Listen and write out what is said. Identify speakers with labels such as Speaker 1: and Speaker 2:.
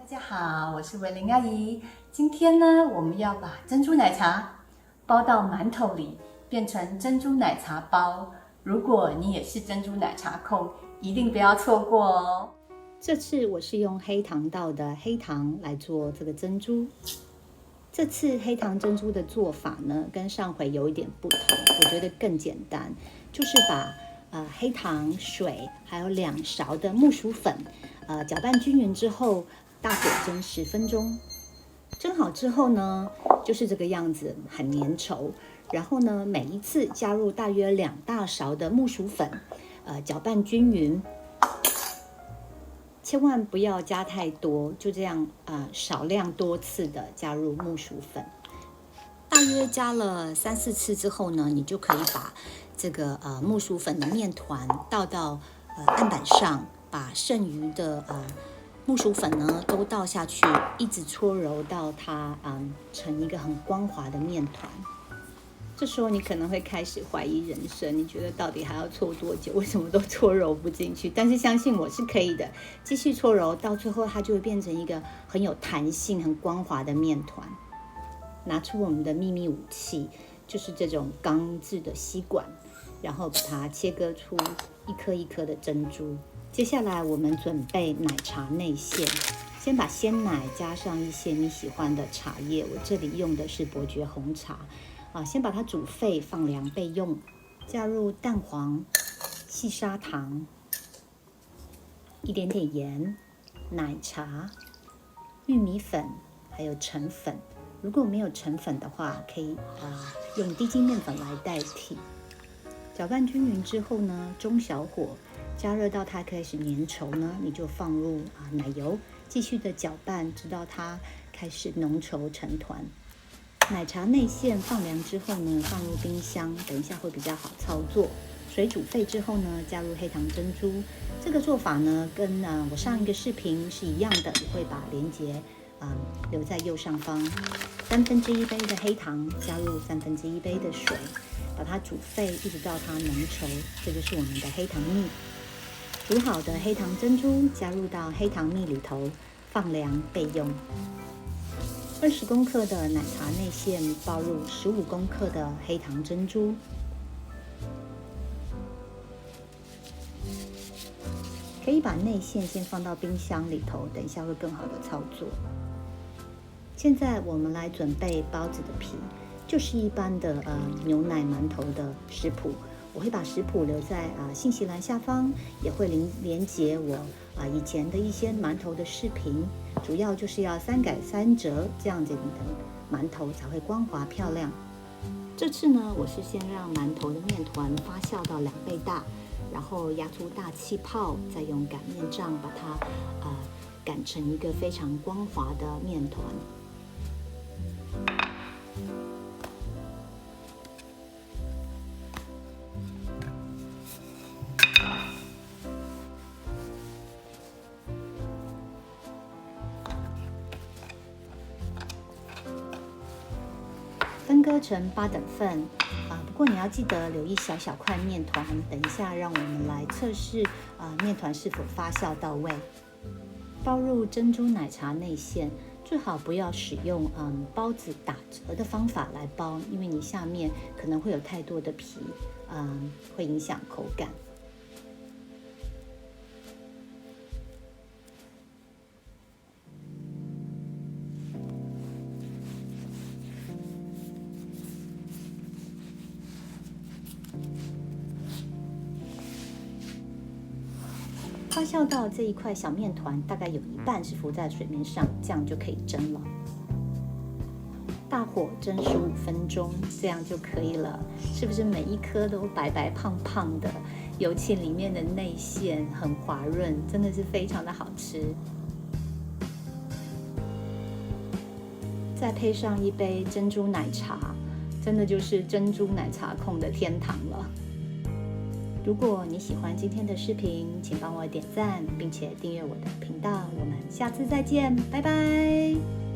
Speaker 1: 家好，我是维玲阿姨。今天呢，我们要把珍珠奶茶包到馒头里，变成珍珠奶茶包。如果你也是珍珠奶茶控，一定不要错过哦。这次我是用黑糖道的黑糖来做这个珍珠。这次黑糖珍珠的做法呢，跟上回有一点不同，我觉得更简单，就是把黑糖、水还有2勺的木薯粉，搅拌均匀之后，大火蒸10分钟。蒸好之后呢，就是这个样子，很粘稠。然后呢，每一次加入大约2大勺的木薯粉，搅拌均匀。千万不要加太多，就这样少量多次的加入木薯粉。大约加了3-4次之后呢，你就可以把这个木薯粉的面团倒到案板上，把剩余的木薯粉呢都倒下去，一直搓揉到它成一个很光滑的面团。这时候你可能会开始怀疑人生，你觉得到底还要搓多久？为什么都搓揉不进去？但是相信我是可以的，继续搓揉，到最后它就会变成一个很有弹性、很光滑的面团。拿出我们的秘密武器，就是这种钢制的吸管，然后把它切割出一颗一颗的珍珠。接下来我们准备奶茶内馅，先把鲜奶加上一些你喜欢的茶叶，我这里用的是伯爵红茶。先把它煮沸放凉备用。加入蛋黄、细砂糖、一点点盐、奶茶、玉米粉，还有澄粉。如果没有澄粉的话，可以用低筋面粉来代替。搅拌均匀之后呢，中小火加热到它开始粘稠呢，你就放入奶油，继续的搅拌，直到它开始浓稠成团。奶茶内馅放凉之后呢，放入冰箱，等一下会比较好操作。水煮沸之后呢，加入黑糖珍珠。这个做法呢，跟我上一个视频是一样的，我会把连结留在右上方。1/3杯的黑糖加入1/3杯的水，把它煮沸，一直到它浓稠。这就是我们的黑糖蜜。煮好的黑糖珍珠加入到黑糖蜜里头，放凉备用。20公克的奶茶内馅包入15公克的黑糖珍珠，可以把内馅先放到冰箱里头，等一下会更好的操作。现在我们来准备包子的皮，就是一般的牛奶馒头的食谱。我会把食谱留在信息栏下方，也会连结我以前的一些馒头的视频，主要就是要3改3折，这样子你的馒头才会光滑漂亮。这次呢，我是先让馒头的面团发酵到2倍大，然后压出大气泡，再用擀面杖把它擀成一个非常光滑的面团。分割成8等份不过你要记得留一小小块面团，等一下让我们来测试面团是否发酵到位。包入珍珠奶茶内馅，最好不要使用包子打折的方法来包，因为你下面可能会有太多的皮，会影响口感。发酵到这一块小面团大概有一半是浮在水面上，这样就可以蒸了。大火蒸15分钟，这样就可以了。是不是每一颗都白白胖胖的？尤其里面的内馅很滑润，真的是非常的好吃。再配上一杯珍珠奶茶，真的就是珍珠奶茶控的天堂了。如果你喜欢今天的视频，请帮我点赞，并且订阅我的频道。我们下次再见，拜拜。